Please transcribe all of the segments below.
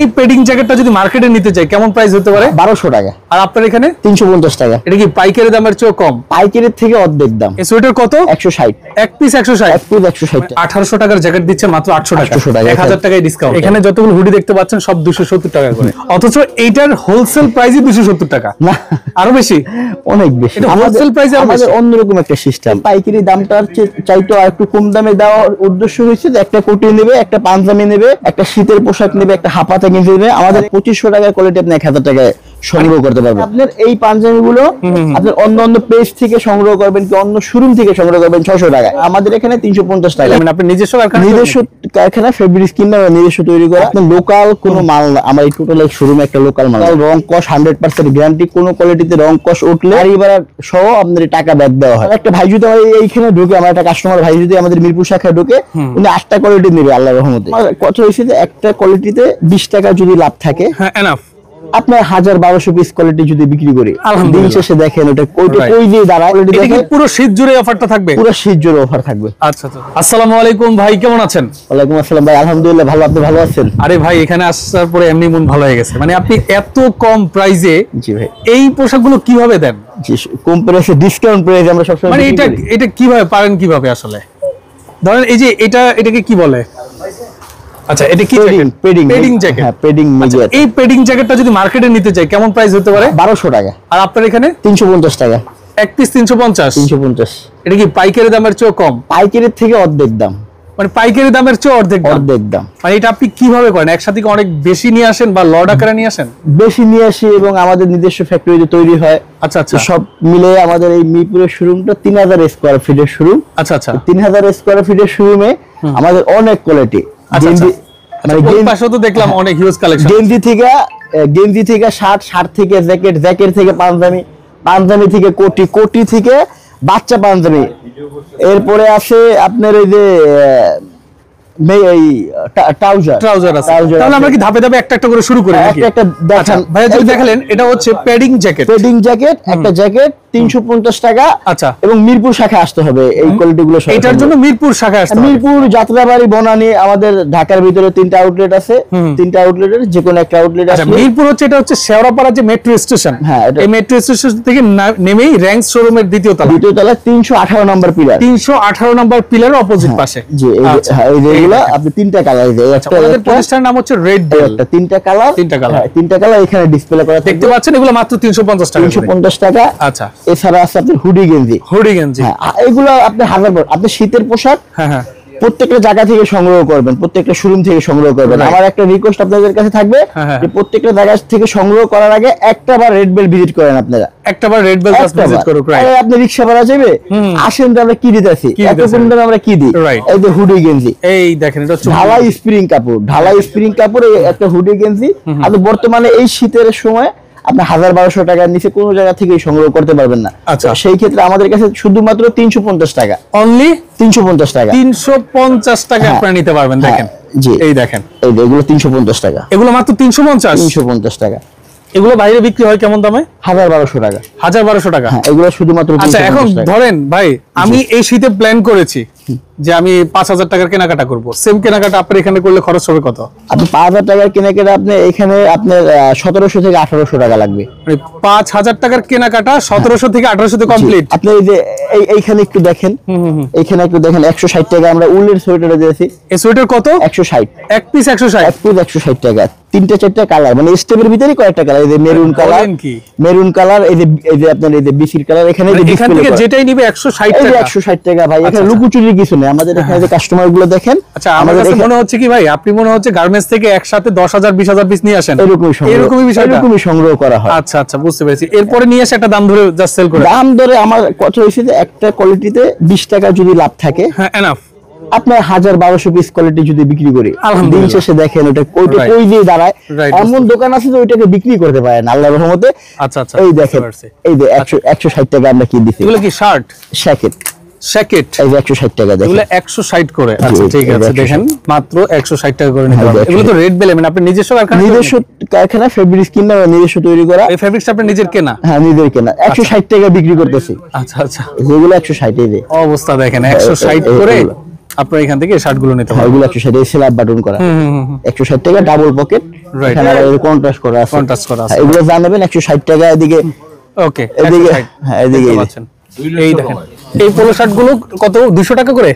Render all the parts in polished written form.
এই পেডিং জ্যাকেটটা যদি মার্কেটে নিতে চাই কেমন প্রাইস হতে পারে? 1200 টাকা। আর আপনার এখানে 350 টাকা। এটা কি পাইকারি দামের চেয়ে কম? পাইকারির থেকে অর্ধেক দাম। এই সোয়েটার কত? 160। এক পিস 160? এক পিস 160 টাকা। 1800 টাকার জ্যাকেট দিচ্ছে মাত্র 800 টাকা। 1000 টাকায় ডিসকাউন্ট। এখানে হ্যাঁ। যতগুলো হুডি দেখতে পাচ্ছেন সব 270 টাকা করে, অথচ এইটার হোলসেল প্রাইসই 270 টাকা। না, আরো বেশি, অনেক বেশি। এটা হোলসেল প্রাইসে আমাদের অন্যরকম একটা সিস্টেম। পাইকারি দামটার চাইতো আর একটু কম দামে দেওয়ার উদ্দেশ্য হয়েছে যে একটা কোটি নেবে, একটা পাঞ্জাবি নেবে, একটা শীতের পোশাক নেবে, একটা হাফাতা গেঞ্জি নেবে, আমাদের 2500 টাকার কোয়ালিটি আপনি 1000 টাকায় সংগ্রহ করতে পারবেন। আপনার এই পাঞ্জাবিগুলো আপনার অন্য পেজ থেকে সংগ্রহ করবেন কি অন্য শোরুম থেকে সংগ্রহ করবেন 600 টাকায়, আমাদের এখানে 350 টাকা। মানে আপনি নিজস্ব কারখানা ফেব্রিক কিনা নিজস্ব তৈরি করা, আপনার লোকাল কোনো মাল না। আমার এই টোটাল শোরুমে একটা লোকাল মাল, রং কস 100% গ্যারান্টি, কোনো কোয়ালিটিতে রং কস উঠলে গাড়ি সহ আপনাদের টাকা ব্যাক দেওয়া হয়। একটা ভাই যদি এইখানে ঢুকে, আমার একটা কাস্টমার ভাই যদি আমাদের মিরপুর শাখায় ঢুকে, উনি 8টা কোয়ালিটি নেবে আল্লাহর রহমতে। কত হয়েছে যে একটা কোয়ালিটিতে 20 টাকা যদি লাভ থাকে, হ্যাঁ এনাফ, আপনার 1000-1200 পিস কোয়ালিটি যদি বিক্রি করে দিন শেষে দেখেন ওটা কই দিয়ে দাঁড়ায়। এটা কি পুরো শীত জুড়ে অফারটা থাকবে? পুরো শীত জুড়ে অফার থাকবে। আচ্ছা আচ্ছা। আসসালামু আলাইকুম ভাই, কেমন আছেন? ওয়ালাইকুম আসসালাম ভাই, আলহামদুলিল্লাহ ভালো। আপনি ভালো আছেন? আরে ভাই, এখানে আসার পরে এমনি মন ভালো হয়ে গেছে। মানে আপনি এত কম প্রাইসে জি ভাই এই পোশাকগুলো কিভাবে দেন? জি, কম প্রাইসে ডিসকাউন্ট প্রাইসে আমরা সবসময়। মানে এটা কিভাবে পারেন, কিভাবে আসলে? ধরেন এই যে এটাকে কি বলে? আচ্ছা, এটা কি জ্যাকেট? Padding jacket. হ্যাঁ, পেডিং মিডিয়া। এই পেডিং জ্যাকেটটা যদি মার্কেটে নিতে চাই কেমন প্রাইস হতে পারে? 1200 টাকা। আর আপনার এখানে 350 টাকা। এক পিস 350? 350। এটা কি পাইকারি দামের চেয়ে কম? পাইকারির থেকে অর্ধেক দাম। মানে পাইকারি দামের চেয়ে অর্ধেক দাম। মানে এটা আপনি কিভাবে করেন? একসাথে কি অনেক বেশি নিয়ে আসেন বা লট আকারে নিয়ে আসেন? বেশি নিয়ে আসি এবং আমাদের নিজস্ব ফ্যাক্টরিতে তৈরি হয়। আচ্ছা আচ্ছা। সব মিলে আমাদের এই মিরপুরের শোরুমটা 3000 স্কয়ার ফিটের শোরুম। আচ্ছা আচ্ছা। 3000 স্কয়ার ফিটের শোরুমে আমাদের অনেক কোয়ালিটি। মানে পাশে তো দেখলাম অনেক হিউজ কালেকশন। গেঞ্জি থেকে শার্ট, শার্ট থেকে জ্যাকেট, জ্যাকেট থেকে পাঞ্জাবি, পাঞ্জাবি থেকে কোটি, কোটি থেকে বাচ্চা পাঞ্জাবি। এরপরে আছে আপনার এই যে ট্রাউজার আছে। তাহলে আমরা কি ধাপে ধাপে একটা একটা করে শুরু করি নাকি? একটা দেখান ভাই, যদি দেখালেন এটা হচ্ছে পেডিং জ্যাকেট। পেডিং জ্যাকেট, একটা জ্যাকেট 350 টাকা। আচ্ছা। এবং মিরপুর শাখা আসতে হবে এই কোয়ালিটিগুলো সব। এটার জন্য মিরপুর শাখা আসতে হবে। মিরপুর, যাত্রাবাড়ি, বনানী, আমাদের ঢাকার ভিতরে 3টা আউটলেট আছে। 3টা আউটলেটের যে কোনো একটা আউটলেট আছে। মিরপুর হচ্ছে, এটা হচ্ছে শেওড়াপাড়া যে মেট্রো স্টেশন। হ্যাঁ, এই মেট্রো স্টেশন থেকে নেমেই র্যাঙ্কস শোরুমের দ্বিতীয় তলা 318 নম্বর পিলার। 318 নম্বর পিলারের অপোজিট পাশে। জি, এই যেগুলো আপনি 3টা কালার। আমাদের প্রতিষ্ঠানের নাম হচ্ছে রেড বেল। একটা 3টা কালার। 3টা কালার এখানে ডিসপ্লে করা দেখতে পাচ্ছেন। এগুলো মাত্র 350 টাকা। 350 টাকা। আচ্ছা। এছাড়া আছে আপনার হুডি গেঞ্জি। হ্যাঁ, এগুলো আপনি আপনি শীতের পোশাক হ্যাঁ প্রত্যেকটা জায়গা থেকে সংগ্রহ করবেন, প্রত্যেকটা শোরুম থেকে সংগ্রহ করবেন। আমার একটা রিকোয়েস্ট আপনাদের কাছে থাকবে যে প্রত্যেকটা জায়গা থেকে সংগ্রহ করার আগে একটাবার রেড বেল ভিজিট করেন। আপনারা একটাবার রেড বেল ভিজিট করুন। আপনি রিকশা ভাড়া যাবে, আসেন তো আমরা কি দিতেছি, এত কম দামে আমরা কি দিই। এই যে হুডি গেঞ্জি, এই দেখেন, এটা হচ্ছে ঢালাই স্প্রিং কাপড়। ঢালাই স্প্রিং কাপড় একটা হুডি গেঞ্জি। আর বর্তমানে এই শীতের সময় আপনি 1000-1200 টাকার নিচে কোনো জায়গা থেকে সংগ্রহ করতে পারবেন না। আচ্ছা। সেই ক্ষেত্রে আমাদের কাছে শুধুমাত্র 350 টাকা। অনলি 350 টাকা। 350 টাকা আপনারা নিতে পারবেন। দেখেন, জি, এই দেখেন, এগুলো 350 টাকা। এগুলো মাত্র 350 টাকা। এগুলো বাইরে বিক্রি হয় কেমন দামে? 1000-1200 টাকা। 1000-1200 টাকা। হ্যাঁ, এগুলো শুধুমাত্র 350 টাকা। টাকা। এখন ধরেন ভাই, আমি এই শীতে প্ল্যান করেছি যে আমি 5000 টাকার কেনাকাটা করব। সেম কেনাকাটা আপনার এখানে করলে খরচ হবে কত? আপনি 5000 টাকার কেনাকাটা আপনি এখানে আপনার 1700 থেকে 1800 টাকা লাগবে। মানে 5000 টাকার কেনাকাটা 1700 থেকে 1800 তে কমপ্লিট। আপনি এই যে এইখানে একটু দেখেন, এইখানে একটু দেখেন 160 টাকা আমরা উলের সোয়েটারে দিয়েছি। এই সোয়েটার কত? 160। এক পিস 160? এক পিস 160 টাকা। 3টা-4টা কালার, মানে স্টেপের ভিতরে কয়েকটা কালার। এই যে মেরুন কালার, এই যে আপনার এই যে বিসির কালার। এখানে এখান থেকে যেটাই নিবে 160 টাকা। 160 টাকা ভাই। এখানে লুকুচুরির কিছু নেই। আমাদের এখানে যে কাস্টমার গুলো দেখেন। আচ্ছা, আমার কাছে মনে হচ্ছে কি ভাই, আপনি মনে হচ্ছে গার্মেন্টস থেকে একসাথে 10,000-20,000 পিস নিয়ে আসেন। এরকমই সংগ্রহ করা হয়। আচ্ছা আচ্ছা, বুঝতে পেরেছি। এরপরে নিয়ে এসে একটা দাম ধরে জাস্ট সেল করে। দাম ধরে আমার কত হয়েছে যে একটা কোয়ালিটিতে 20 টাকা যদি লাভ থাকে, হ্যাঁ এনাফ, আপনার 1000-1200 পিস কোয়ালিটি যদি বিক্রি করে দিন শেষে দেখেন ওটা কই দিয়ে দাঁড়ায়। এমন দোকান আছে যে ওইটাকে বিক্রি করতে পারে না আল্লাহর রহমতে। আচ্ছা আচ্ছা, এই দেখেন, এই যে 160 টাকা আমরা কি দিছি। এগুলো কি শার্ট? জ্যাকেট। এই যে 160 টাকা দেখেন। এগুলো 160 করে। আচ্ছা ঠিক আছে, দেখেন মাত্র 160 টাকা করে নিতে পারবেন। এগুলো তো রেড বেল, মানে আপনি নিজস্ব কারখানা ফেব্রিক কিনা নিজস্ব তৈরি করা। এই ফেব্রিকটা আপনি নিজের কেনা? হ্যাঁ, নিজের কেনা। 160 টাকা বিক্রি করতেছি। আচ্ছা আচ্ছা, যেগুলো 160 এই যে অবস্থা দেখেন, 160 করে আপনারা এখান থেকে শার্ট গুলো নিতে পারবেন। এগুলো 160 স্ল্যাব বাটন করা। 160 টাকা ডাবল পকেট। এখানে কন্ট্রাস্ট করা আছে, এগুলো জানাবেন 160 টাকা। এদিকে ওকে, এদিকে হ্যাঁ এদিকে এই দেখেন এই পোলো শার্ট গুলো কত 200 টাকা করে?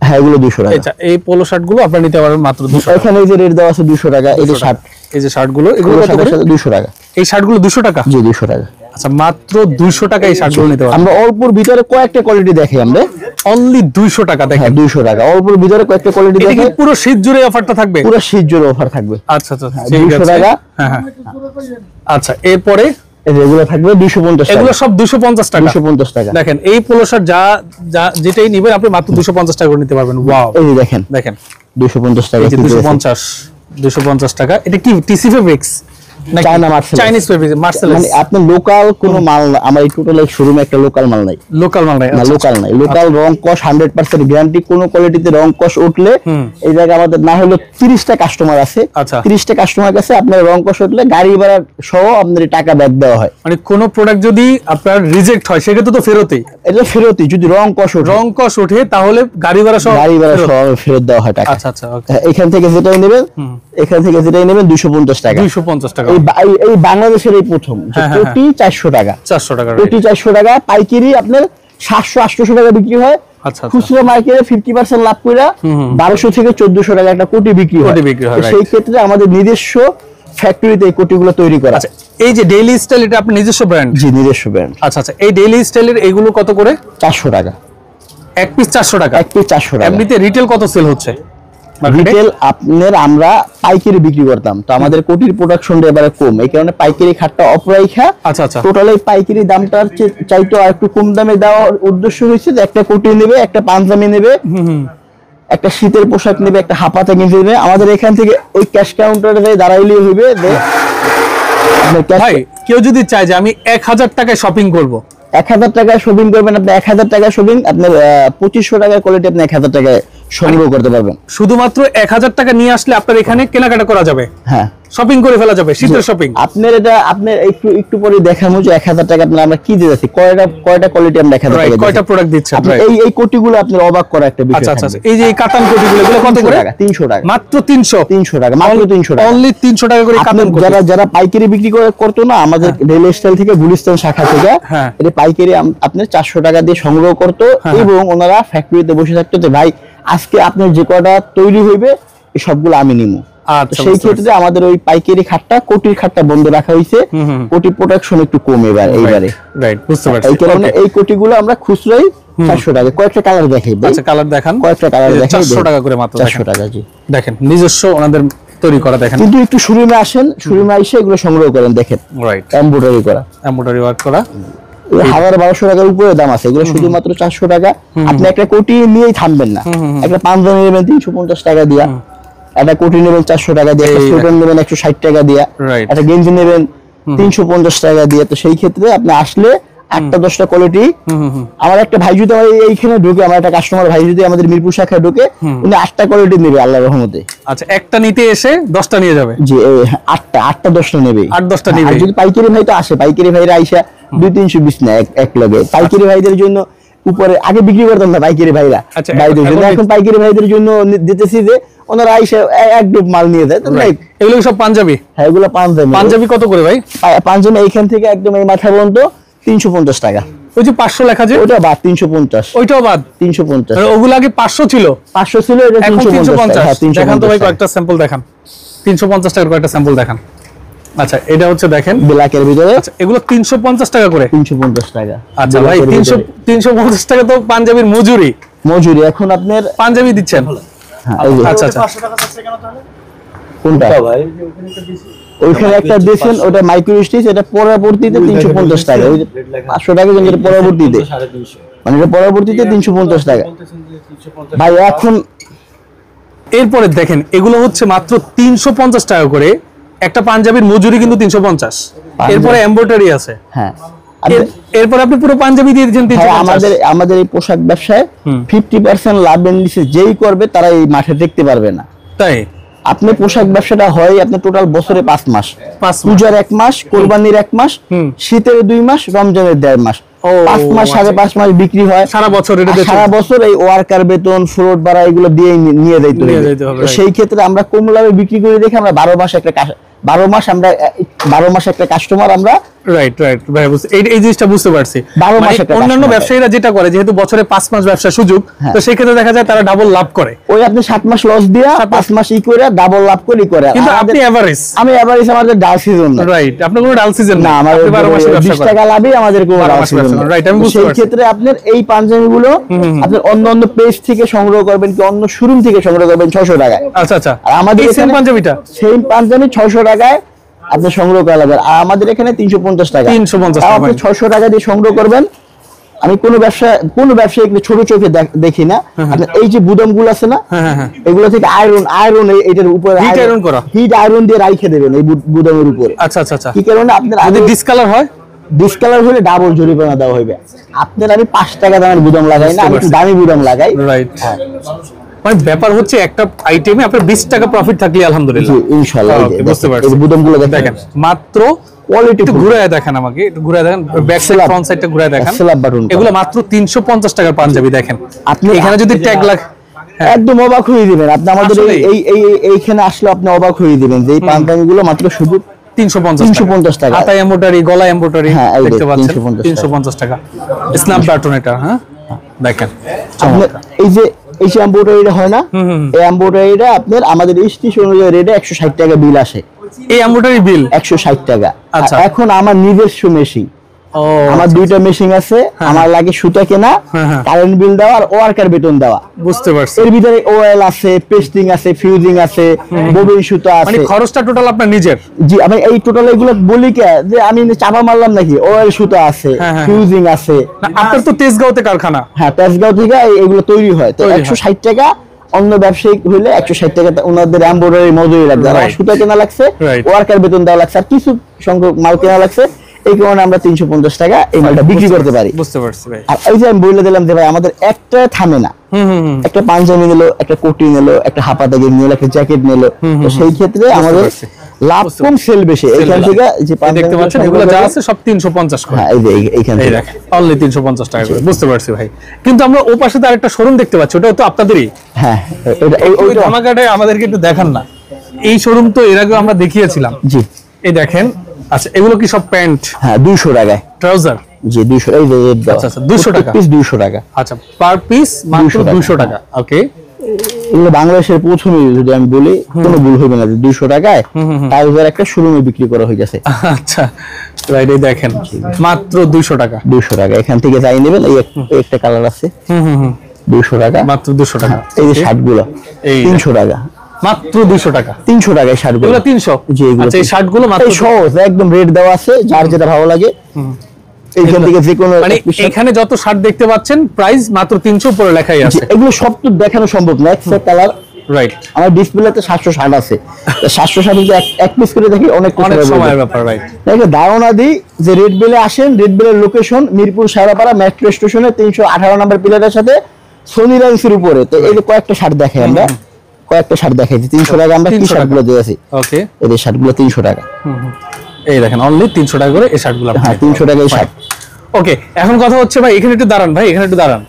হ্যাঁ এগুলো 200 টাকা। আচ্ছা এই পোলো শার্ট গুলো আপনারা নিতে পারবেন মাত্র 200 টাকা। এখানে এই যে রেট দেওয়া আছে 200 টাকা। এই যে শার্ট, এই যে শার্ট গুলো এগুলো কত করে? 200 টাকা। এই শার্ট গুলো 200 টাকা? জি 200 টাকা। আচ্ছা মাত্র 200 টাকা এই শার্ট গুলো নিতে পারবেন। আমরা অল্পর ভিতরে কয়েকটা কোয়ালিটি দেখাই আমরা, অনলি 200 টাকা দেখেন। 200 টাকা অল্পর ভিতরে কয়েকটা কোয়ালিটি দেখাই। এটা কি পুরো শীত জুড়ে অফারটা থাকবে? পুরো শীত জুড়ে অফার থাকবে। আচ্ছা আচ্ছা ঠিক আছে 200 টাকা। হ্যাঁ হ্যাঁ আচ্ছা এরপরে এগুলো থাকবে 250 টাকা। এগুলো সব 250 টাকা। 250 টাকা। দেখেন এই পোলো শার্ট যা যেটাই নিবেন আপনি মাত্র 250 টাকা করে নিতে পারবেন। ওয়াও এই যে দেখেন দেখেন 250 টাকা। এই যে 250 টাকা। এটা কি টিসি ফেব্রিক্স নাকি China Marcel? Chinese fabrics Marcel. মানে আপনি লোকাল কোনো মাল না, আমার এই টোটাল শোরুমে একটা লোকাল মাল নাই। লোকাল মাল নাই? না লোকাল নাই। লোকাল রং কস 100% গ্যারান্টি। কোন কোয়ালিটিতে রং কস উঠলে এই জায়গায় আমাদের না হলো 30টা কাস্টমার আছে। আচ্ছা 30টা কাস্টমার কাছে আপনার রং কস উঠলে গাড়ি ভাড়া সহ আপনাদের টাকা ব্যাক দেওয়া হয়। মানে কোন প্রোডাক্ট যদি আপনার রিজেক্ট হয় সেক্ষেত্রে তো ফেরতই? এটা ফেরতই। যদি রং কস ওঠে তাহলে গাড়ি ভাড়া সহ ফেরত দেওয়া হয় টাকা। আচ্ছা আচ্ছা ওকে। এখান থেকে যেটাই নেবেন, এখান থেকে যেটাই নেবেন 250 টাকা। 250 টাকা। এই বাংলাদেশের এই প্রথম কোটি 400 টাকা। 400 টাকা কোটি 400 টাকা। পাইকারি আপনার 700-800 টাকা বিক্রি হয়। আচ্ছা খুচরা মার্কেটে 50% লাভ করে 1200 থেকে 1400 টাকা একটা কোটি বিক্রি হয়। সেই ক্ষেত্রে আমাদের নিজস্ব ফ্যাক্টরিতে এই কোটিগুলো তৈরি করা। আচ্ছা এই যে ডেইলি স্টাইল এটা আপনার নিজস্ব ব্র্যান্ড? জি নিজস্ব ব্র্যান্ড। আচ্ছা আচ্ছা এই ডেইলি স্টাইলের এগুলো কত করে? 400 টাকা। এক পিস 400 টাকা? এক পিস 400 টাকা। এমনিতে রিটেল কত সেল হচ্ছে? রিটেল আপনার আমরা পাইকারি বিক্রি করতাম, তো আমাদের কোটির প্রোডাকশনটা এবারে কম, এই কারণে পাইকারি খাটটা অপরাইখা আচ্ছা আচ্ছা টোটাল এই পাইকারি দামটার চাইতো আর একটু কম দামে দেওয়ার উদ্দেশ্য হয়েছে যে একটা কোটি নেবে, একটা পাঞ্জাবি নেবে, একটা শীতের পোশাক নেবে, একটা হাফাতা কিনতে নেবে, আমাদের এখান থেকে ওই ক্যাশ কাউন্টারে দাঁড়াইলেই হইবে। ভাই কেউ যদি চায় যে আমি 1000 টাকায় শপিং করব, 1000 টাকায় শপিং করবেন আপনি, 1000 টাকা শপিং আপনার 2500 টাকার কোয়ালিটি আপনি 1000 টাকায় সংগ্রহ করতে পারবেন। শুধুমাত্র 1000 টাকা নিয়ে আসলে আপনার এখানে কেনাকাটা করা যাবে। হ্যাঁ শপিং করে ফেলা যাবে, শীতের শপিং। আপনার এটা আপনার একটু পরে দেখানো যে 1000 টাকা আপনার আমরা কি দিতেছি, কয়টা কোয়ালিটি আমরা 1000 টাকা কয়টা প্রোডাক্ট দিচ্ছেন। এই কোটিগুলো আপনার অবাক করা একটা বিষয়। আচ্ছা আচ্ছা এই যে এই কাতান কোটিগুলো এগুলো কত করে? 300 টাকা মাত্র। 300 টাকা মাত্র 300 টাকা। অনলি 300 টাকা করে কাতান কোটি। যারা পাইকারি বিক্রি করতো না আমাদের রেল স্টাইল থেকে গুলিস্তান শাখা থেকে, এটা পাইকারি আপনার 400 টাকা দিয়ে সংগ্রহ করতো এবং ওনারা ফ্যাক্টরিতে বসে থাকতো যে ভাই আজকে আপনার যে কয়টা তৈরি হইবে এই সবগুলো আমি নিমু। সেই ক্ষেত্রে আমাদের ওই পাইকারি খাটটা কোটির খাটটা বন্ধ রাখা হয়েছে। কোটি প্রোডাকশন একটু কম এইবারে। রাইট বুঝতে পারছি। এই কারণে এই কোটিগুলো আমরা খুচরাই 400 টাকা। কয়েকটা কালার দেখাই। আচ্ছা কালার দেখান। কয়েকটা কালার দেখাই। 400 টাকা করে মাত্র। 400 টাকা জি। দেখেন নিজস্ব ওনাদের তৈরি করা। দেখেন কিন্তু একটু শোরুমে আসেন, শোরুমে এসে এগুলো সংগ্রহ করেন। দেখেন রাইট এমব্রয়ডারি করা, এমব্রয়ডারি ওয়ার্ক করা 1200 টাকার উপরে দাম আছে। এগুলো শুধুমাত্র 400 টাকা। আপনি একটা কোটি নিয়েই থামবেন না। একটা পাঞ্জাবি নেবেন 350 টাকা দিয়া, একটা কোটি নেবেন 400 টাকা দিয়ে, একটা সোয়েটার নেবেন 160 টাকা দিয়া, একটা গেঞ্জি নেবেন 350 টাকা দিয়ে। তো সেই ক্ষেত্রে আপনি আসলে 8-10টা কোয়ালিটি। আমার একটা ভাই যদি এইখানে ঢুকে, আমার একটা কাস্টমার ভাই যদি আমাদের মিরপুর শাখায় ঢুকে, উনি 8টা কোয়ালিটি নেবে আল্লাহর রহমতে। আচ্ছা একটা নিতে এসে 10টা নিয়ে যাবে? জি 8টা 10টা নেবে। 8-10টা নেবে। যদি পাইকারি ভাই তো আসে, পাইকারি ভাইরা আইসা 200-320 না এক লগে। পাইকারি ভাইদের জন্য উপরে আগে বিক্রি করতাম না পাইকারি ভাইরা ভাইদের জন্য, এখন পাইকারি ভাইদের জন্য দিতেছি যে ওনারা আইসা এক ডুব মাল নিয়ে যায়। এগুলো সব পাঞ্জাবি? হ্যাঁ এগুলো পাঞ্জাবি। পাঞ্জাবি কত করে ভাই? পাঞ্জাবি এইখান থেকে একদম এই মাথা পর্যন্ত 350 টাকা। ওই যে 500 লেখা যে ওটা বাদ 350। ওইটাও বাদ 350। ওগুলো আগে 500 ছিল? 500 ছিল, এটা 350। হ্যাঁ 350। দেখান তো ভাই কয়েকটা স্যাম্পল দেখান। 350 টাকার কয়েকটা স্যাম্পল দেখান। আচ্ছা এটা হচ্ছে দেখেন ব্ল্যাকের ভিতরে। আচ্ছা এগুলো 350 টাকা করে? 350 টাকা। আচ্ছা ভাই 350 টাকা তো পাঞ্জাবির মজুরি। এখন আপনার পাঞ্জাবি দিচ্ছেন? হ্যাঁ আচ্ছা আচ্ছা 500 টাকা চাচ্ছে কেন তাহলে? কোনটা ভাই? ওইখানে একটা দিয়েছেন, ওটা মাইক্রো স্টিচ, এটা পরবর্তীতে 350 টাকা। ওই 500 টাকা কিন্তু পরবর্তীতে, মানে এটা পরবর্তীতে 350 টাকা ভাই। এখন এরপরে দেখেন এগুলো হচ্ছে মাত্র 350 টাকা করে। একটা পাঞ্জাবির মজুরি কিন্তু 350। এরপরে এমব্রয়ডারি আছে। হ্যাঁ এরপর আপনি পুরো পাঞ্জাবি দিয়ে দিয়েছেন 350। আমাদের এই পোশাক ব্যবসায় 50% লাভ বেনিফিট যেই করবে তারা এই মাঠে দেখতে পারবে না। তাই আপনি পোশাক ব্যবসাটা হয় আপনি টোটাল বছরে 5 মাস, পূজার 1 মাস, কোরবানির 1 মাস, শীতের 2 মাস, রমজানের 1.5 মাস। 5 মাস 5.5 মাস বিক্রি হয়, সারা বছর এটা সারা বছর এই ওয়ার্কার বেতন ফ্লোট ভাড়া এগুলো দিয়ে নিয়ে যাইতে হবে। সেই ক্ষেত্রে আমরা কম লাভে বিক্রি করে দেখে আমরা 12 মাস একটা কাস্টমার আমরা রাইট ভাই এই জিনিসটা বুঝতে পারছি। অন্যান্য ব্যবসায়ীরা যেটা করে যেহেতু বছরে 5 মাস ব্যবসার সুযোগ, তো সেই ক্ষেত্রে দেখা যায় তারা ডাবল লাভ করে। ওই আপনি 7 মাস লস দিয়া 5 মাস করে ডাবল লাভ করে। কিন্তু আপনি এভারেজ, আমি এভারেজ আমাদের ডাল সিজন না। রাইট, আপনার কোনো ডাল সিজন না, আমাদের 12 মাস ব্যবসা 20 টাকা লাভই আমাদের কোনো ডাল সিজন না। রাইট, আমি বুঝতে পারছি। সেই ক্ষেত্রে আপনার এই পাঞ্জাবিগুলো আপনি অন্য পেজ থেকে সংগ্রহ করবেন কি অন্য শোরুম থেকে সংগ্রহ করবেন 600 টাকায়। আচ্ছা আর আমাদের সেম পাঞ্জাবিটা সেম পাঞ্জাবি 600 টাকায় আপনি সংগ্রহ করা লাগবে। আর আমাদের এখানে 350 টাকা। 350 টাকা আপনি 600 টাকা দিয়ে সংগ্রহ করবেন। আমি কোন ব্যবসায়ী ছোট চোখে দেখি না। আপনার এই যে বুদামগুলো আছে না, এগুলো থেকে আয়রন এটার উপরে হিট আয়রন দিয়ে রাইখে দেবেন এই বুদামের উপরে। আচ্ছা কি কারণে আপনার যদি ডিসকালার হয়, ডিসকালার হলে ডাবল জরিমানা দেওয়া হবে। আপনার আমি 5 টাকা দামের বুদাম লাগাই না, আমি দামি বুদাম লাগাই। রাইট, মানে ব্যাপার হচ্ছে একটা আইটেমে আপনার 20 টাকা প্রফিট থাকলে আলহামদুলিল্লাহ ইনশাআল্লাহ। বুঝতে পারছি। এই বুদামগুলো দেখেন, মাত্র কোয়ালিটি একটু ঘুরে দেখেন, আমাকে একটু ঘুরে দেখেন, ব্যাক সাইড ফ্রন্ট সাইডটা ঘুরে দেখেন। এগুলো মাত্র 350 টাকার পাঞ্জাবি। দেখেন আপনি এখানে যদি ট্যাগ একদম অবাক হয়ে দিবেন। আপনি আমাদের এইখানে আসলে আপনি অবাক হয়ে দিবেন যে এই পাঞ্জাবিগুলো মাত্র শুধু 350 টাকা। হাতা এমব্রয়ডারি, গলা এমব্রয়ডারি দেখতে পাচ্ছেন 350 টাকা। স্ন্যাপ বাটন এটা, হ্যাঁ দেখেন। এই যে এমব্রয়ডারিটা হয় না, এই এমব্রয়ডারিটা আপনার আমাদের স্টেশন অনুযায়ী রেটে 160 টাকা বিল আসে। এই এমব্রয়ডারি বিল 160 টাকা। আচ্ছা, এখন আমার নিজস্ব মেশিন, আমার 2টা মেশিন আছে। আমার লাগে সুতা কেনা, কারেন্ট বিল দেওয়া আর ওয়ার্কার বেতন দেওয়া। বুঝতে পারছি। এর ভিতরে ওয়েল আছে, পেস্টিং আছে, ফিউজিং আছে, ববিন সুতা আছে। মানে খরচটা টোটাল আপনার নিজের? জি, আমি এই টোটাল এগুলো বলি কে যে আমি চাপা মারলাম নাকি। ওয়েল সুতা আছে, ফিউজিং আছে। আপনার তো তেজগাঁওতে কারখানা? হ্যাঁ, তেজগাঁও থেকে এগুলো তৈরি হয়। তো 160 টাকা। অন্য ব্যবসায়িক হইলে 160 টাকা ওনাদের এমব্রয়ডারি মজুরি লাগবে, আর সুতা কেনা লাগছে, ওয়ার্কার বেতন দেওয়া লাগছে, আর কিছু সংখ্যক মাল কেনা লাগছে। এই কারণে আমরা 350 টাকা এই মালটা বিক্রি করতে পারি। বুঝতে পারছি ভাই। আর এই যে আমি বলে দিলাম যে ভাই আমাদের একটা থামে না। একটা পাঞ্জাবি নিলো, একটা কোটি নিলো, একটা হাফাতা গেঞ্জি নিলো, একটা জ্যাকেট নিলো। তো সেই ক্ষেত্রে আমাদের লাভ কম, সেল বেশি। এইখান থেকে যে দেখতে পাচ্ছেন এগুলো যা আছে সব 350 করে। হ্যাঁ, এই যে এইখান থেকে অনলি 350 টাকা করে। বুঝতে পারছি ভাই। কিন্তু আমরা ও পাশে তো আরেকটা শোরুম দেখতে পাচ্ছি, ওটাও তো আপনাদেরই? হ্যাঁ, ওই ধামাকাটা আমাদেরকে একটু দেখান না। এই শোরুম তো এর আগে আমরা দেখিয়েছিলাম। জি, এই দেখেন। আচ্ছা, এগুলো কি সব প্যান্ট? হ্যাঁ, 200 টাকায়। ট্রাউজার? জি, 200। এই যে আচ্ছা 200 টাকা পিস, 200 টাকা। আচ্ছা, পার পিস মাত্র 200 টাকা। ওকে, এগুলো বাংলাদেশের প্রথমে যদি আমি বলি কোনো ভুল হবে না, 200 টাকায় ট্রাউজার একটা শোরুমে বিক্রি করা হয়ে গেছে। আচ্ছা, রাইট, এই দেখেন মাত্র 200 টাকা। 200 টাকা। এখান থেকে যাই নেবেন। এই একটা কালার আছে, 200 টাকা, মাত্র 200 টাকা। এই যে শার্টগুলো 300 টাকা, মাত্র 200 টাকা। 300 টাকায় শার্টগুলো। এগুলো 300? জি, এগুলো। আচ্ছা, এই শার্টগুলো মাত্র সহজ একদম রেট দেওয়া আছে, যার যেটা ভালো লাগে এইখান থেকে যে কোনো। মানে এখানে যত শার্ট দেখতে পাচ্ছেন প্রাইস মাত্র 300 উপরে লেখাই আছে। এগুলো সব তো দেখানো সম্ভব না, একটা কালার। রাইট, আমার ডিসপ্লেতে 700 শার্ট আছে। 700 শার্ট যদি এক পিস করে দেখি অনেক সময়ের ব্যাপার। রাইট, দেখে ধারণা দিই যে রেড বেলে আসেন। রেড বেলের লোকেশন মিরপুর সারাপাড়া মেট্রো স্টেশনে 318 নম্বর পিলারের সাথে সোনি লাইন্সের উপরে। তো এই যে কয়েকটা শার্ট দেখাই, আমরা কয়েকটা শার্ট দেখাইছি 300 টাকা। আমরা কি শার্টগুলো দিয়েছি? ওকে, এই শার্টগুলো 300 টাকা। এই দেখেন অনলি 300 টাকা করে এই শার্টগুলো। হ্যাঁ, 300 টাকা এই শার্ট। ওকে, এখন কথা হচ্ছে ভাই, এখানে একটু দাঁড়ান ভাই, এখানে একটু দাঁড়ান।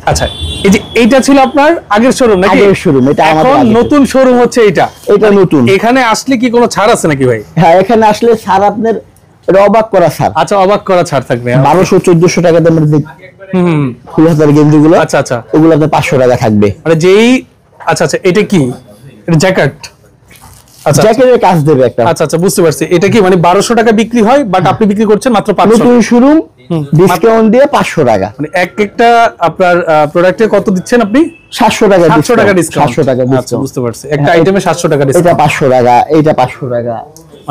আচ্ছা, এই যে এইটা ছিল আপনার আগের শোরুম নাকি? আগের শোরুম। এটা আমাদের নতুন শোরুম হচ্ছে এটা। এটা নতুন। এখানে আসলে কি কোনো ছাড় আছে নাকি ভাই? হ্যাঁ, এখানে আসলে ছাড় আপনার অবাক করা ছাড়। আচ্ছা, অবাক করা ছাড় থাকবে। 1200-1400 টাকা দামের যে ফুল হাতার গেঞ্জিগুলো, আচ্ছা ওগুলো আপনার 500 টাকা থাকবে। মানে যেই আচ্ছা, এটা কি? এটা জ্যাকেট? আচ্ছা, জ্যাকেটের কাজ দেবে একটা। আচ্ছা, বুঝতে পারছি। এটা কি মানে 1200 টাকা বিক্রি হয়, বাট আপনি বিক্রি করছেন মাত্র 500? নতুন শোরুম, ডিসকাউন্ট দিয়ে 500 টাকা। মানে একটা আপনার প্রোডাক্টে কত দিচ্ছেন আপনি? 700 টাকা। 700 টাকা ডিসকাউন্ট। 700 টাকা ডিসকাউন্ট। আচ্ছা, বুঝতে পারছি। একটা আইটেমে 700 টাকা ডিসকাউন্ট। এটা 500 টাকা, এইটা 500 টাকা।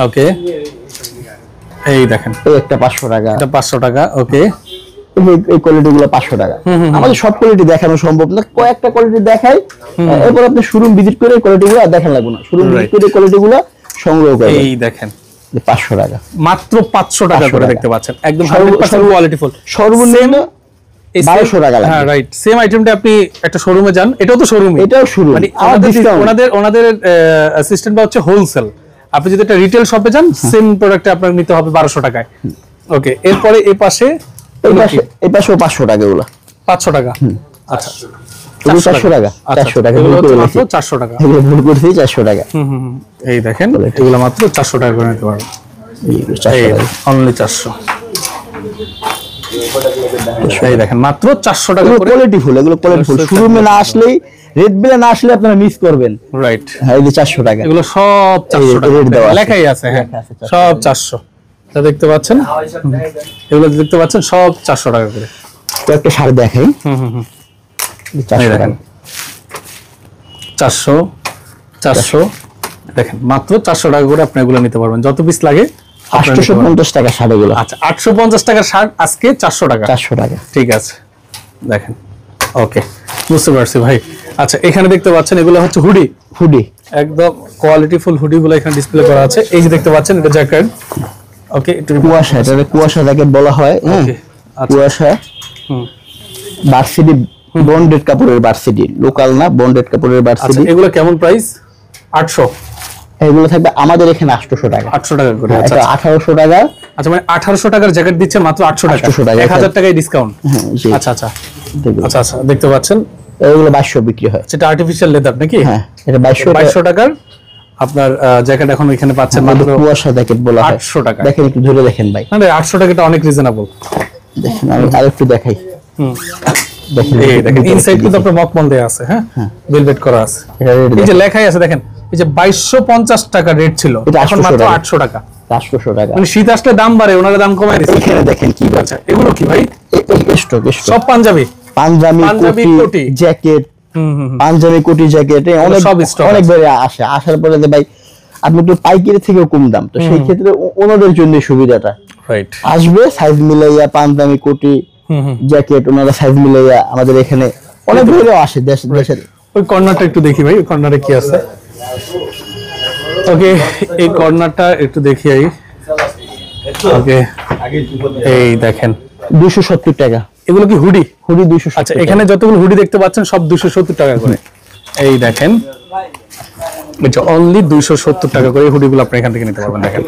ওকে, এই দেখেন এই একটা 500 টাকা, এটা 500 টাকা। ওকে, এই কোয়ালিটিগুলো 500 টাকা। আমাদের সব কোয়ালিটি দেখানো সম্ভব না, কয়েকটা কোয়ালিটি দেখাই। এরপর আপনি শোরুম ভিজিট করে কোয়ালিটিগুলো দেখেন লাগবে না, শোরুম ভিজিট করে কোয়ালিটিগুলো সংগ্রহ করবেন। এই দেখেন 500 টাকা, মাত্র 500 টাকা করে দেখতে পাচ্ছেন, একদম 100% কোয়ালিটিফুল। সর্বনিম্ন 1200 টাকা লাগে। হ্যাঁ, রাইট। সেম আইটেমটা আপনি একটা শোরুমে যান, এটাও তো শোরুম, এটাও শোরুম। মানে ওনাদের সিস্টেমটা হচ্ছে হোলসেল। আপনি যদি একটা রিটেল শপে যান, সেম প্রোডাক্টে আপনার নিতে হবে 1200 টাকায়। ওকে, এরপরে এই পাশে এই পাশেও 500 টাকা এগুলো 500 টাকা আচ্ছা 400 টাকা 400 টাকা এগুলো মাত্র 400 টাকা এগুলো ভুল করছি 400 টাকা এই দেখেন এগুলো মাত্র 400 টাকা করে নিতে পারবেন এই অনলি 400 এই দেখেন মাত্র 400 টাকা করে কোয়ালিটি ফুল এগুলো কোয়ালিটি ফুল শোরুমে না আসলেই রেড বেলে না আসলে আপনারা মিস করবেন রাইট হ্যাঁ এই যে 400 টাকা এগুলো সব 400 টাকা লেখাই আছে হ্যাঁ সব 400 এটা দেখতে পাচ্ছেন এগুলো দেখতে পাচ্ছেন সব 400 টাকা করে তো একটা শাড়ি দেখাই 400 টাকা 400 400 দেখেন মাত্র 400 টাকা করে আপনি এগুলো নিতে পারবেন যত পিস লাগে 850 টাকা শাড়িগুলো আচ্ছা 850 টাকার শার্ট আজকে 400 টাকা 400 টাকা ঠিক আছে দেখেন ওকে বুঝতে পারছি ভাই আচ্ছা এখানে দেখতে পাচ্ছেন এগুলো হচ্ছে হুডি একদম কোয়ালিটি ফুল হুডি গুলো এখানে ডিসপ্লে করা আছে এই যে দেখতে পাচ্ছেন এটা জ্যাকেট ওকে একটু কুয়াশা এটা কুয়াশা জ্যাকেট বলা হয় হ্যাঁ কুয়াশা ভার্সিটি বন্ডেড কাপড়ের ভার্সিটি লোকাল না বন্ডেড কাপড়ের ভার্সিটি আচ্ছা এগুলো কেমন প্রাইস 800 এগুলো থাকবে আমাদের এখানে 800 টাকা 800 টাকা করে আচ্ছা 1800 টাকা আচ্ছা মানে 1800 টাকার জ্যাকেট দিচ্ছে মাত্র 800 টাকা 1000 টাকায় ডিসকাউন্ট আচ্ছা আচ্ছা আচ্ছা আচ্ছা দেখতে পাচ্ছেন এগুলো 2200 বিক্রি হয় সেটা আর্টিফিশিয়াল লেদার নাকি হ্যাঁ এটা 2200 টাকার আপনার জ্যাকেট এখন এখানে পাচ্ছেন মাত্র কুয়াশা জ্যাকেট বলা হয় 800 টাকা দেখেন একটু ধরে দেখেন ভাই মানে 800 টাকাটা অনেক রিজনেবল দেখেন আমি আরেকটু দেখাই দেখেন এই দেখেন ইনসাইড কিন্তু আপনার মকমল দেয়া আছে হ্যাঁ ভেলভেট করা আছে এই যে লেখাই আছে দেখেন এই যে 2250 টাকা রেট ছিল এখন মাত্র 800 টাকা 800 টাকা মানে শীত আসলে দাম বাড়ে ওনারা দাম কমায় দিয়েছে এখানে দেখেন কি আচ্ছা এগুলো কি ভাই স্টক সব পাঞ্জাবি কোটি জ্যাকেট পাঞ্জাবি কোটি জ্যাকেট অনেক বেড়ে আসার পরে যে ভাই আপনি একটু পাইকারি থেকেও কম দাম তো সেই ক্ষেত্রে ওনাদের জন্য সুবিধাটা রাইট আসবে সাইজ মিলাইয়া পাঞ্জাবি কোটি জ্যাকেট ওনারা সাইজ মিলাইয়া আমাদের এখানে অনেক বেড়ে আসে দেশের ওই কর্নারটা একটু দেখি ভাই ওই কর্নারে কি আছে ওকে এই কর্নারটা একটু দেখি ওকে এই দেখেন 270 টাকা এগুলো কি হুডি 270 আচ্ছা এখানে যতগুলো হুডি দেখতে পাচ্ছেন সব 270 টাকা করে এই দেখেন এটা অনলি 270 টাকা করে এই হুডিগুলো আপনি এখান থেকে নিতে পারবেন দেখেন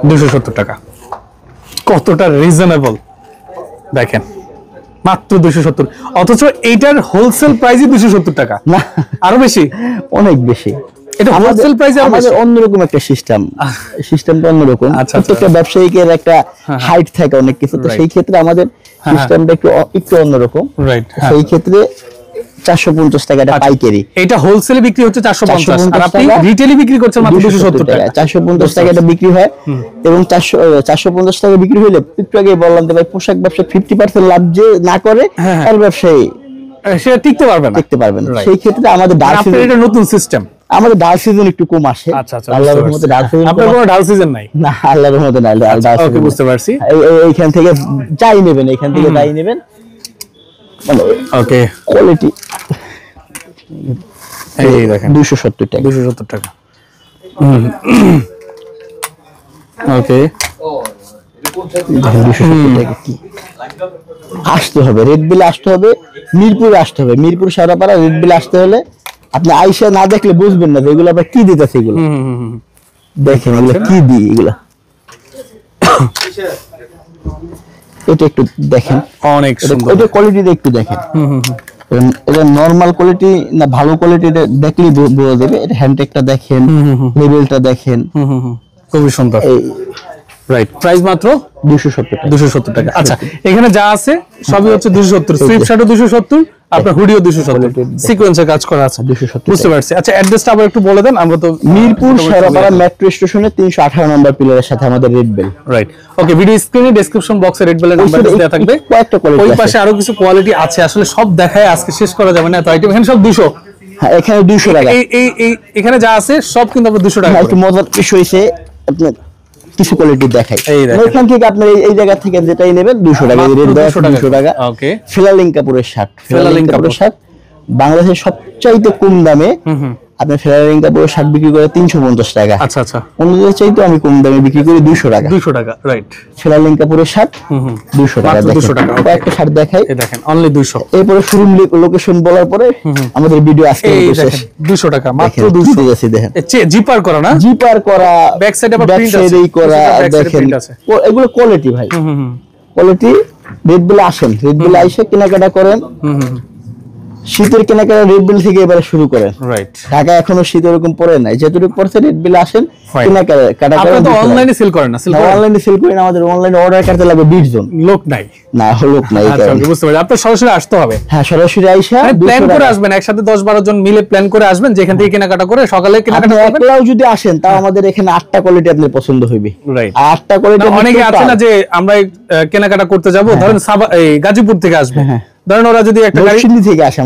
270 টাকা কতটা রিজনেবল দেখেন মাত্র 270 অথচ এইটার হোলসেল প্রাইসই 270 টাকা না আরো বেশি অনেক বেশি এটা হোলসেল প্রাইসে আমাদের অন্যরকম একটা সিস্টেমটা অন্যরকম প্রত্যেকটা ব্যবসায়িকের একটা হাইট থাকে অনেক কিছু তো সেই ক্ষেত্রে আমাদের সিস্টেমটা একটু অন্যরকম রাইট সেই ক্ষেত্রে 450 টাকাটা পাইকারি এটা হোলসেলে বিক্রি হচ্ছে 450 আর আপনি রিটেইলে বিক্রি করছেন মাত্র 270 টাকা 450 টাকাটা বিক্রি হয় এবং 450 টাকা বিক্রি হলে একটু আগে বললাম যে ভাই পোশাক ব্যবসা 50% লাভ যে না করে আর ব্যবসায়ী সে টিকতে পারবে না সেই ক্ষেত্রে আমাদের আপনার এটা নতুন সিস্টেম আমাদের ডাল সিজন একটু কম আসে আচ্ছা আচ্ছা আল্লাহর রহমতে ডাল সিজন আপনার কোনো ডাল সিজন নাই না আল্লাহর রহমতে নাই ডাল ওকে বুঝতে পারছি এইখান থেকে যাই নেবেন এইখান থেকে যাই নেবেন মানে ওকে কোয়ালিটি এই দেখেন 270 টাকা 270 টাকা ওকে আসতে হবে রেড বিলে আসতে হবে মিরপুরে আসতে হবে মিরপুর সারাপাড়া রেড বিলে আসতে হলে আপনি আইসা না দেখলে বুঝবেন না এগুলো আবার কি দিতেছে এগুলো দেখেন এগুলো কি দিই এগুলো এটা একটু দেখেন অনেক সুন্দর এটা কোয়ালিটিটা একটু দেখেন এটা নরমাল কোয়ালিটি না ভালো কোয়ালিটি দেখলেই বোঝা যাবে এটা হ্যান্ডটেকটা দেখেন লেভেলটা দেখেন খুবই সুন্দর রাইট প্রাইস মাত্র 270 টাকা আচ্ছা এখানে যা আছে সবই হচ্ছে 270 সুইপ শার্টও 270 আপনার হুডিও 270 সিকোয়েন্সে কাজ করা আছে 270 বুঝতে পারছি আচ্ছা অ্যাড্রেসটা আবার একটু বলে দেন আমরা তো মিরপুর শেরাপাড়া মেট্রো স্টেশনে 318 নম্বর পিলারের সাথে আমাদের red bell right okay video স্ক্রিনে ডেসক্রিপশন বক্সে রেড বেলের নাম্বার দেওয়া থাকবে কয়েকটা কোয়ালিটি ওই পাশে আরো কিছু কোয়ালিটি আছে আসলে সব দেখায় আজকে শেষ করা যাবে না তো আইটেম এখানে সব 200 হ্যাঁ এখানে 200 টাকা এই এখানে যা আছে সব কিন্তু আমরা 200 টাকা একটু মজার বিষয় হইছে আপনার কিছু কোয়ালিটি দেখাই এখান থেকে আপনি এই জায়গা থেকে যেটাই নেবেন 200 টাকা রেট দেওয়া 200 টাকা ওকে ফেলালিং কাপড়ের শার্ট বাংলাদেশের সবচাইতে কম দামে আপনি ফেলালিং কাপড়ের শার্ট বিক্রি করে 350 টাকা আচ্ছা আচ্ছা অন্যদের চাইতে আমি কম দামে বিক্রি করি 200 টাকা রাইট ফেলালিং কাপড়ের শার্ট 200 টাকা 200 টাকা একটা শার্ট দেখাই এই দেখেন অনলি 200 এরপরে শোরুম লোকেশন বলার পরে আমাদের ভিডিও আজকে শেষ 200 টাকা মাত্র 200 আছে দেখেন জিপার করা না জিপার করা ব্যাক সাইডে আবার প্রিন্ট আছে করা দেখেন এগুলো কোয়ালিটি ভাই কোয়ালিটি রেড বিলে আসেন, রেড বিলে আইসে কেনাকাটা করেন। শীতের কেনাকাটা রেড বিল থেকে এবারে শুরু করেন। রাইট, ঢাকা এখনো শীত এরকম পড়ে নাই, যেটুকু পড়ছে রেড বিলে আসেন কেনাকাটা করেন। আপনারা তো অনলাইনে সেল করেন না? অনলাইনে সেল করেন, আমাদের অনলাইনে অর্ডার করতে লাগবে 20 জন, লোক নাই। না লোক নাই। আচ্ছা বুঝতে পারছি, আপনারা সরাসরি আসতে হবে। হ্যাঁ সরাসরি আইসা প্ল্যান করে আসবেন, একসাথে 10-12 জন মিলে প্ল্যান করে আসবেন, যেখান থেকে কেনাকাটা করে সকালে কেনাকাটা করবেন। একলাও যদি আসেন তাও আমাদের এখানে 8টা কোয়ালিটি আপনার পছন্দ হইবে। রাইট, 8টা কোয়ালিটি। অনেকে আছে না যে আমরা কেনাকাটা করতে যাব, ধরেন এই গাজীপুর থেকে আসবে, ধরেন ওরা যদি একটা গাড়ি থেকে আসে,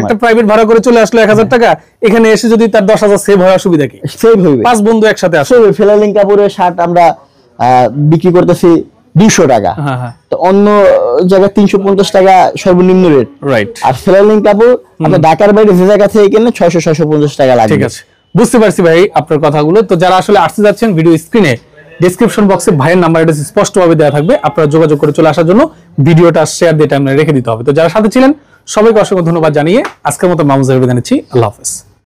একটা প্রাইভেট ভাড়া করে চলে আসলো 1000 টাকা, এখানে এসে যদি তার 10,000 সেভ হয়, অসুবিধা কি? সেভ হইবে। 5 বন্ধু একসাথে আসবে। ফেলালিং কাপড়ের শার্ট আমরা বিক্রি করতেছি 200 টাকা, তো অন্য জায়গায় 350 টাকা সর্বনিম্ন রেট। রাইট, আর ফেলালিং কাপড় আপনার ঢাকার বাইরে যে জায়গা থেকে কিনে 600-650 টাকা লাগবে। ঠিক আছে, বুঝতে পারছি ভাই আপনার কথাগুলো। তো যারা আসলে আসতে যাচ্ছেন, ভিডিও স্ক্রিনে ডেসক্রিপশন বক্সে ভাইয়ের নাম্বার এটা স্পষ্টভাবে দেওয়া থাকবে, আপনারা যোগাযোগ করে চলে আসার জন্য ভিডিওটা শেয়ার দিয়ে টাইমলাইনে রেখে দিতে হবে। তো যারা সাথে ছিলেন সবাইকে অসংখ্য ধন্যবাদ জানিয়ে আজকের মতো মামুজার বিদায় নিচ্ছি। আল্লাহ হাফেজ।